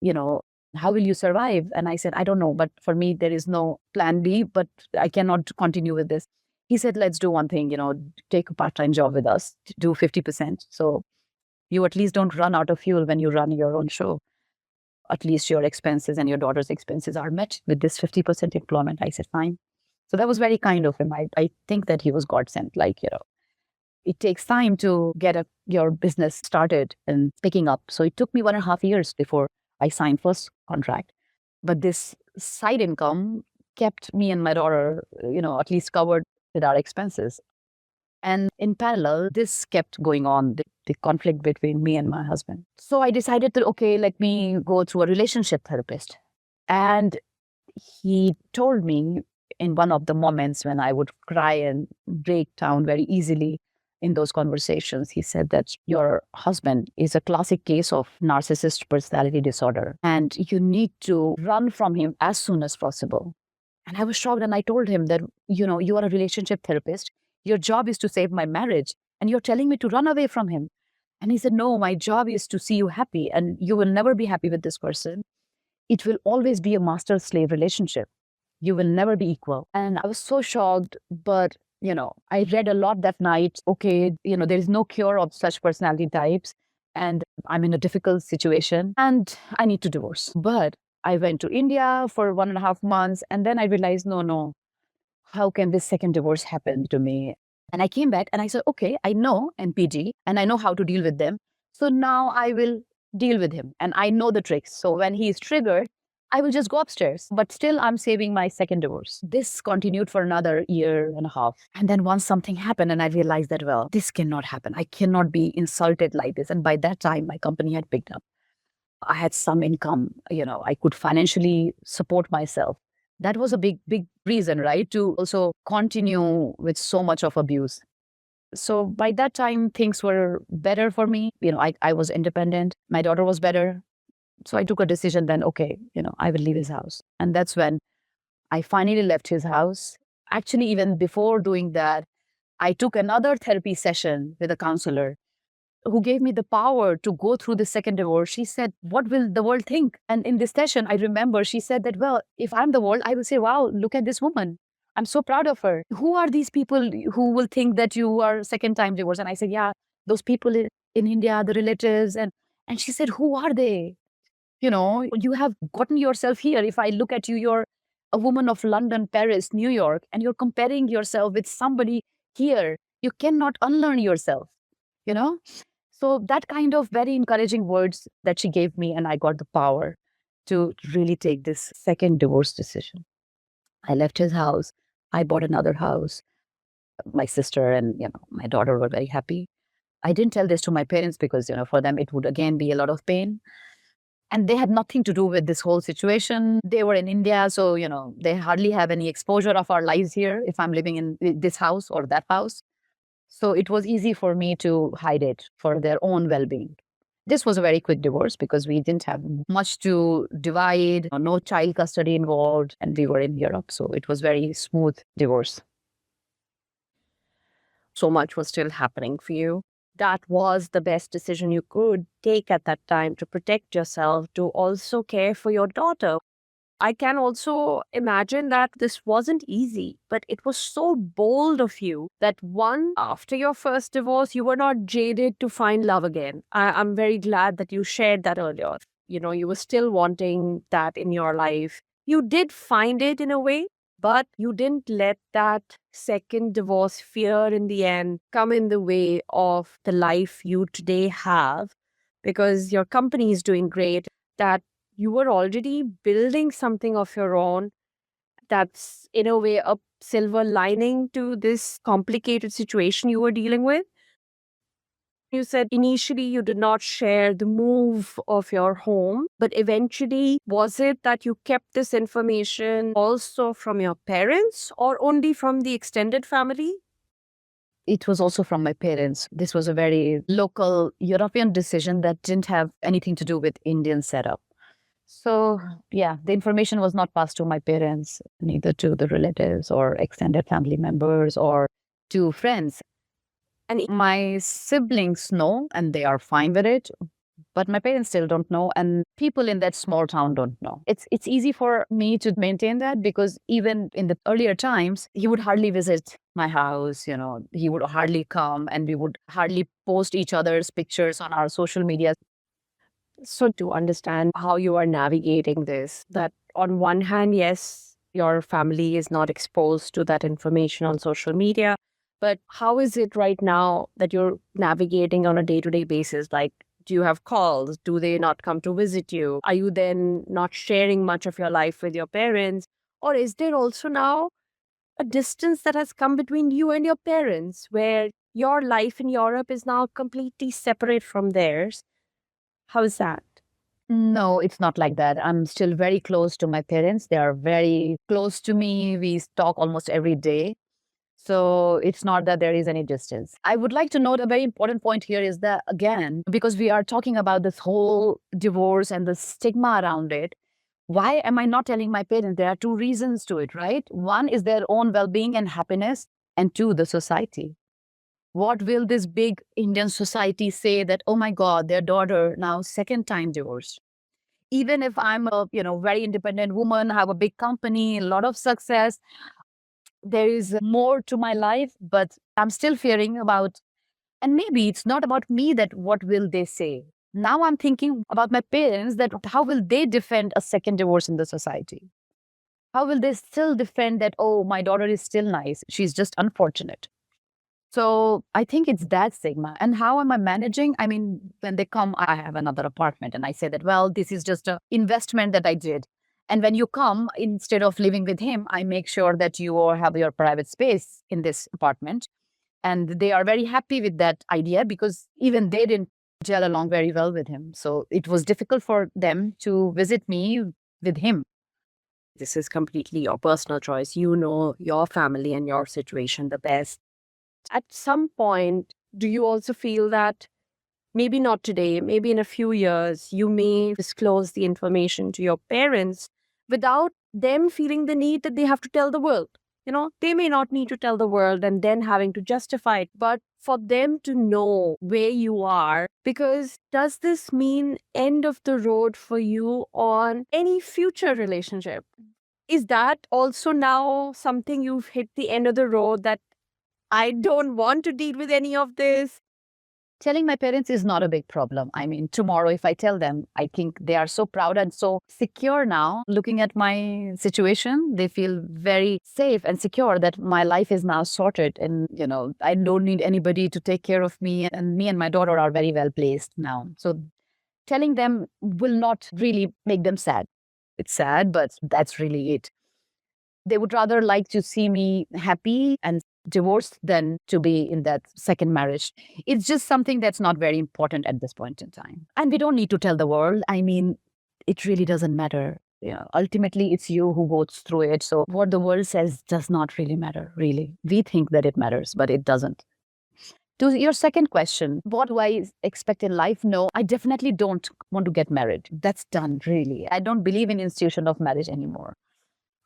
You know, how will you survive? And I said, I don't know. But for me, there is no plan B, but I cannot continue with this. He said, let's do one thing, take a part-time job with us, do 50%. So you at least don't run out of fuel when you run your own show. At least your expenses and your daughter's expenses are met with this 50% employment. I said, fine. So that was very kind of him. I think that he was God sent. It takes time to get your business started and picking up. So it took me 1.5 years before I signed first contract. But this side income kept me and my daughter, at least covered with our expenses. And in parallel, this kept going on, the conflict between me and my husband. So I decided that, okay, let me go to a relationship therapist. And he told me in one of the moments when I would cry and break down very easily in those conversations, he said that your husband is a classic case of narcissist personality disorder, and you need to run from him as soon as possible. And I was shocked, and I told him that, you are a relationship therapist. Your job is to save my marriage, and you're telling me to run away from him. And he said, no, my job is to see you happy, and you will never be happy with this person. It will always be a master-slave relationship. You will never be equal. And I was so shocked, but, I read a lot that night. Okay, there is no cure of such personality types, and I'm in a difficult situation, and I need to divorce. But I went to India for 1.5 months, and then I realized, no, how can this second divorce happen to me? And I came back and I said, okay, I know NPD and I know how to deal with them. So now I will deal with him and I know the tricks. So when he is triggered, I will just go upstairs, but still I'm saving my second divorce. This continued for another 1.5 years. And then once something happened and I realized that, well, this cannot happen. I cannot be insulted like this. And by that time, my company had picked up. I had some income, I could financially support myself. That was a big reason, right? To also continue with so much of abuse. So by that time, things were better for me. I was independent. My daughter was better. So I took a decision then, okay, I will leave his house. And that's when I finally left his house. Actually, even before doing that, I took another therapy session with a counselor who gave me the power to go through the second divorce. She said, what will the world think? And in this session, I remember she said that, well, if I'm the world, I will say, wow, look at this woman. I'm so proud of her. Who are these people who will think that you are second time divorced? And I said, yeah, those people in India, the relatives. And she said, who are they? You have gotten yourself here. If I look at you, you're a woman of London, Paris, New York, and you're comparing yourself with somebody here. You cannot unlearn yourself, you know? So that kind of very encouraging words that she gave me, and I got the power to really take this second divorce decision. I left his house. I bought another house. My sister and, my daughter were very happy. I didn't tell this to my parents because, for them, it would again be a lot of pain. And they had nothing to do with this whole situation. They were in India, so, they hardly have any exposure of our lives here if I'm living in this house or that house. So it was easy for me to hide it for their own well-being. This was a very quick divorce because we didn't have much to divide, no child custody involved, and we were in Europe. So it was very smooth divorce. So much was still happening for you. That was the best decision you could take at that time to protect yourself, to also care for your daughter. I can also imagine that this wasn't easy, but it was so bold of you that after your first divorce, you were not jaded to find love again. I'm very glad that you shared that earlier. You were still wanting that in your life. You did find it in a way, but you didn't let that second divorce fear in the end come in the way of the life you today have, because your company is doing great, that you were already building something of your own. That's in a way a silver lining to this complicated situation you were dealing with. You said initially you did not share the move of your home, but eventually, was it that you kept this information also from your parents or only from the extended family? It was also from my parents. This was a very local European decision that didn't have anything to do with Indian setup. So, yeah, the information was not passed to my parents, neither to the relatives or extended family members or to friends. And my siblings know, and they are fine with it. But my parents still don't know, and people in that small town don't know. It's easy for me to maintain that because even in the earlier times, he would hardly visit my house. He would hardly come, and we would hardly post each other's pictures on our social media. So, to understand how you are navigating this, that on one hand, yes, your family is not exposed to that information on social media, but how is it right now that you're navigating on a day to day basis? Like, do you have calls? Do they not come to visit you? Are you then not sharing much of your life with your parents? Or is there also now a distance that has come between you and your parents where your life in Europe is now completely separate from theirs? How is that? No, it's not like that. I'm still very close to my parents. They are very close to me. We talk almost every day. So it's not that there is any distance. I would like to note a very important point here is that, again, because we are talking about this whole divorce and the stigma around it, why am I not telling my parents? There are two reasons to it, right? One is their own well being and happiness, and two, the society. What will this big Indian society say that, oh my God, their daughter now second time divorced? Even if I'm a very independent woman, have a big company, a lot of success, there is more to my life, but I'm still fearing about, and maybe it's not about me that what will they say. Now I'm thinking about my parents that how will they defend a second divorce in the society? How will they still defend that, oh, my daughter is still nice. She's just unfortunate. So I think it's that stigma. And how am I managing? I mean, when they come, I have another apartment and I say that, well, this is just an investment that I did. And when you come, instead of living with him, I make sure that you all have your private space in this apartment. And they are very happy with that idea because even they didn't gel along very well with him. So it was difficult for them to visit me with him. This is completely your personal choice. You know your family and your situation the best. At some point, do you also feel that maybe not today, maybe in a few years, you may disclose the information to your parents without them feeling the need that they have to tell the world? They may not need to tell the world and then having to justify it, but for them to know where you are, because does this mean end of the road for you on any future relationship? Is that also now something you've hit the end of the road that I don't want to deal with any of this? Telling my parents is not a big problem. I mean, tomorrow, if I tell them, I think they are so proud and so secure now. Looking at my situation, they feel very safe and secure that my life is now sorted. And, I don't need anybody to take care of me. And me and my daughter are very well placed now. So telling them will not really make them sad. It's sad, but that's really it. They would rather like to see me happy and divorced than to be in that second marriage. It's just something that's not very important at this point in time. And we don't need to tell the world. I mean, it really doesn't matter. Ultimately, it's you who goes through it. So what the world says does not really matter, really. We think that it matters, but it doesn't. To your second question, what do I expect in life? No, I definitely don't want to get married. That's done, really. I don't believe in institution of marriage anymore.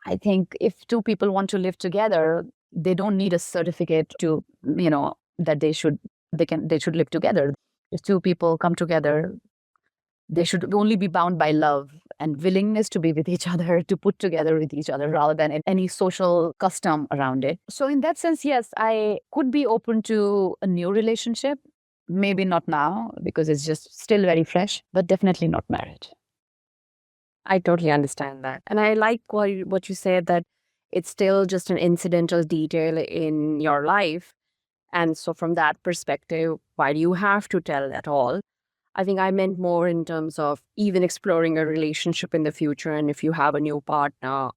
I think if two people want to live together, they don't need a certificate to, that they should live together. If two people come together, they should only be bound by love and willingness to be with each other, to put together with each other rather than any social custom around it. So in that sense, yes, I could be open to a new relationship. Maybe not now because it's just still very fresh, but definitely not marriage. I totally understand that. And I like what you said, that it's still just an incidental detail in your life. And so from that perspective, why do you have to tell at all? I think I meant more in terms of even exploring a relationship in the future, and if you have a new partner.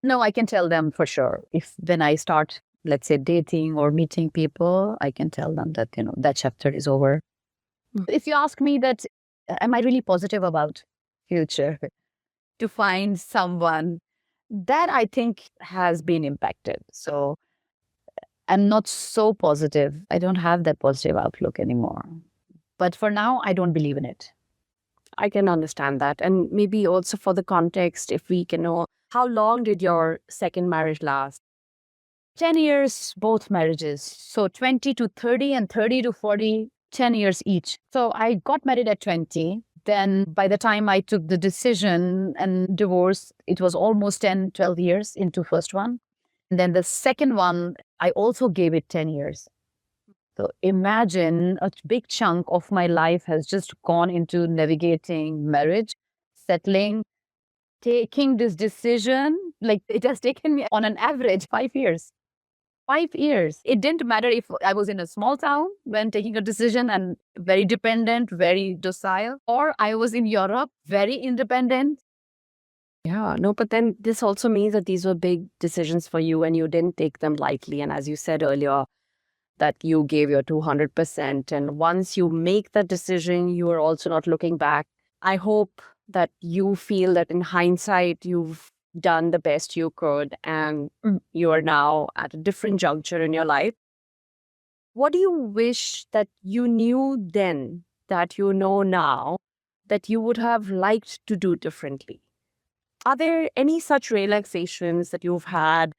No, I can tell them for sure. If when I start, let's say, dating or meeting people, I can tell them that, that chapter is over. If you ask me that, am I really positive about future to find someone that I think has been impacted? So I'm not so positive. I don't have that positive outlook anymore. But for now, I don't believe in it. I can understand that. And maybe also for the context, if we can know, how long did your second marriage last? 10 years, both marriages. So 20 to 30 and 30 to 40, 10 years each. So I got married at 20. Then by the time I took the decision and divorce, it was almost 10, 12 years into first one. And then the second one, I also gave it 10 years. So imagine a big chunk of my life has just gone into navigating marriage, settling, taking this decision. Like it has taken me on an average 5 years. 5 years. It didn't matter if I was in a small town when taking a decision and very dependent, very docile, or I was in Europe, very independent. Yeah, no, but then this also means that these were big decisions for you and you didn't take them lightly. And as you said earlier, that you gave your 200%. And once you make that decision, you are also not looking back. I hope that you feel that in hindsight, you've done the best you could and you are now at a different juncture in your life. What do you wish that you knew then that you know now that you would have liked to do differently? Are there any such realizations that you've had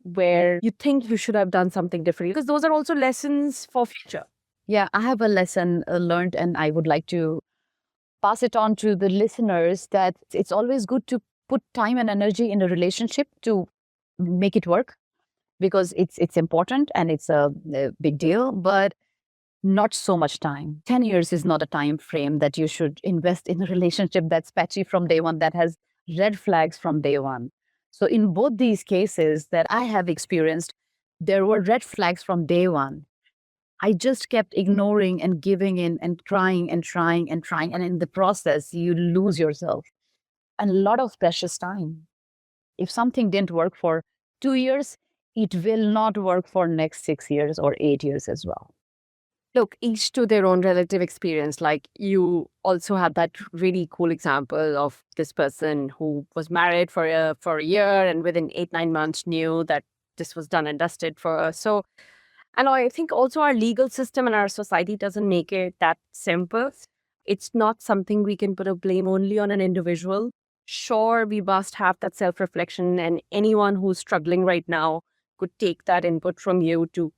where you think you should have done something differently? Because those are also lessons for future. Yeah, I have a lesson learned, and I would like to pass it on to the listeners that it's always good to put time and energy in a relationship to make it work, because it's important and it's a big deal, but not so much time. 10 years is not a time frame that you should invest in a relationship that's patchy from day one, that has red flags from day one. So in both these cases that I have experienced, there were red flags from day one. I just kept ignoring and giving in and trying and trying and trying. And in the process, you lose yourself and a lot of precious time. If something didn't work for 2 years, it will not work for next 6 years or 8 years as well. Look, each to their own relative experience. Like you also had that really cool example of this person who was married for a year and within 8-9 months knew that this was done and dusted for her. So, and I think also our legal system and our society doesn't make it that simple. It's not something we can put a blame only on an individual. Sure, we must have that self-reflection, and anyone who's struggling right now could take that input from you to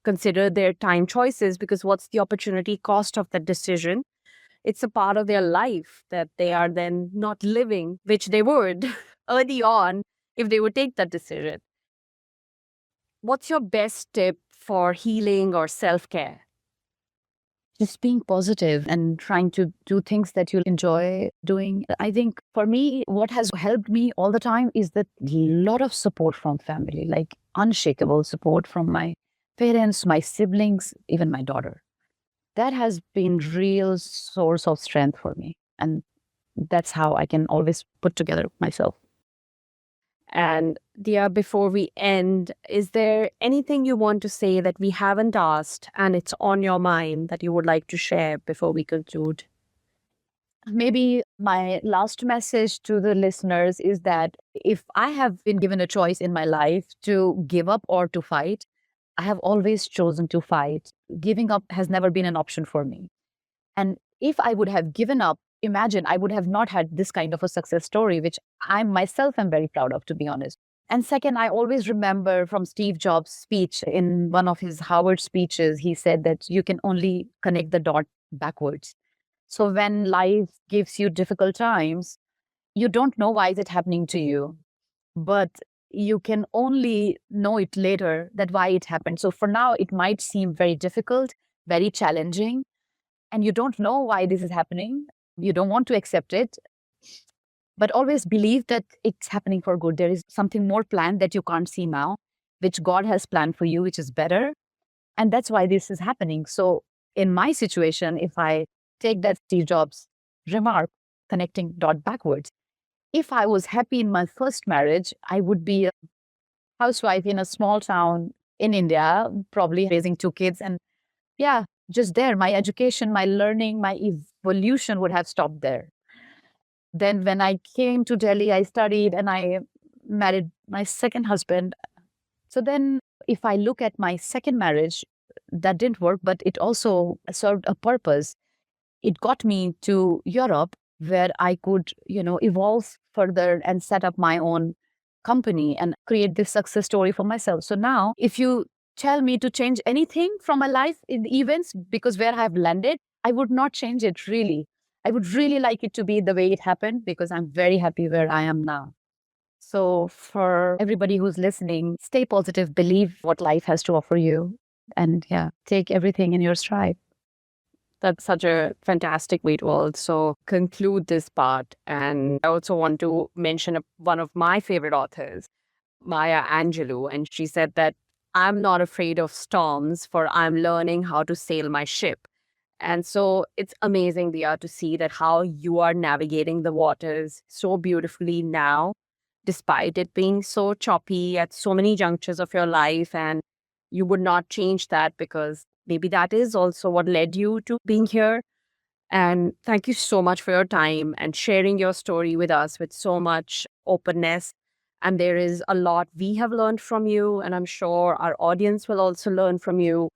consider their time choices, because what's the opportunity cost of that decision? It's a part of their life that they are then not living, which they would early on if they would take that decision. What's your best tip for healing or self-care? Just being positive and trying to do things that you enjoy doing. I think for me, what has helped me all the time is that lot of support from family, like unshakable support from my parents, my siblings, even my daughter. That has been real source of strength for me. And that's how I can always put together myself. And Diya, before we end, is there anything you want to say that we haven't asked and it's on your mind that you would like to share before we conclude? Maybe my last message to the listeners is that if I have been given a choice in my life to give up or to fight, I have always chosen to fight. Giving up has never been an option for me. And if I would have given up, imagine I would have not had this kind of a success story, which I myself am very proud of, to be honest. And second, I always remember from Steve Jobs' speech in one of his Harvard speeches, he said that you can only connect the dot backwards. So when life gives you difficult times, you don't know why is it happening to you, but you can only know it later that why it happened. So for now, it might seem very difficult, very challenging, and you don't know why this is happening. You don't want to accept it, but always believe that it's happening for good. There is something more planned that you can't see now, which God has planned for you, which is better. And that's why this is happening. So in my situation, if I take that Steve Jobs remark, connecting dot backwards, if I was happy in my first marriage, I would be a housewife in a small town in India, probably raising two kids. And yeah, just there. My education, my learning, my evolution would have stopped there. Then when I came to Delhi, I studied and I married my second husband. So then if I look at my second marriage, that didn't work, but it also served a purpose. It got me to Europe where I could, evolve further and set up my own company and create this success story for myself. So now, if you tell me to change anything from my life in the events, because where I've landed, I would not change it really. I would really like it to be the way it happened because I'm very happy where I am now. So for everybody who's listening, stay positive, believe what life has to offer you, and take everything in your stride. That's such a fantastic way to also conclude this part. And I also want to mention one of my favorite authors, Maya Angelou. And she said that I'm not afraid of storms, for I'm learning how to sail my ship. And so it's amazing, Diya, to see that how you are navigating the waters so beautifully now, despite it being so choppy at so many junctures of your life. And you would not change that because maybe that is also what led you to being here. And thank you so much for your time and sharing your story with us with so much openness. And there is a lot we have learned from you, and I'm sure our audience will also learn from you,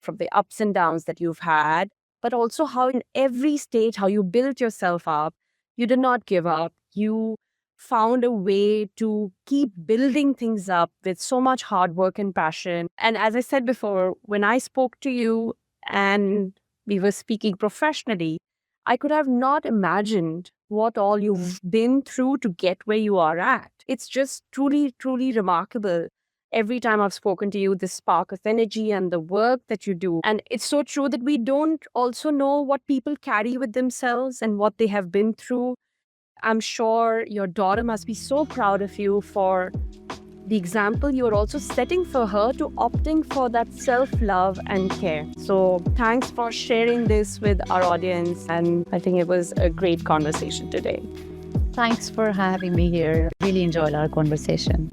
from the ups and downs that you've had, but also how in every stage, how you built yourself up. You did not give up. You found a way to keep building things up with so much hard work and passion. And as I said before, when I spoke to you and we were speaking professionally, I could have not imagined what all you've been through to get where you are at. It's just truly, truly remarkable. Every time I've spoken to you, this spark of energy and the work that you do. And it's so true that we don't also know what people carry with themselves and what they have been through. I'm sure your daughter must be so proud of you for the example you're also setting for her to opting for that self-love and care. So thanks for sharing this with our audience. And I think it was a great conversation today. Thanks for having me here. Really enjoyed our conversation.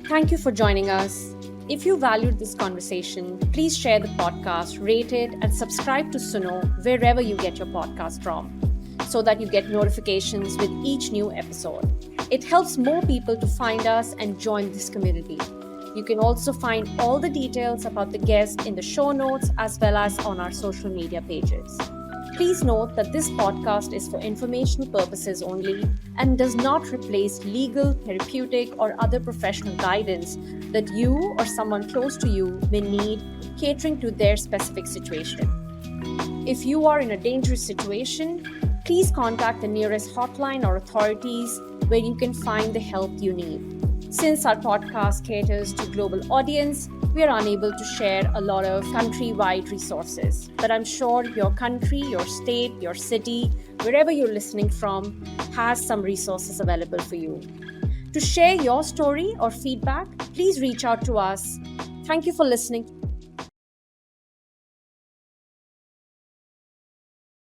Thank you for joining us. If you valued this conversation, please share the podcast, rate it, and subscribe to Sunoh wherever you get your podcast from, so that you get notifications with each new episode. It helps more people to find us and join this community. You can also find all the details about the guest in the show notes as well as on our social media pages. Please note that this podcast is for informational purposes only and does not replace legal, therapeutic, or other professional guidance that you or someone close to you may need, catering to their specific situation. If you are in a dangerous situation, please contact the nearest hotline or authorities where you can find the help you need. Since our podcast caters to global audience, we are unable to share a lot of countrywide resources. But I'm sure your country, your state, your city, wherever you're listening from, has some resources available for you. To share your story or feedback, please reach out to us. Thank you for listening.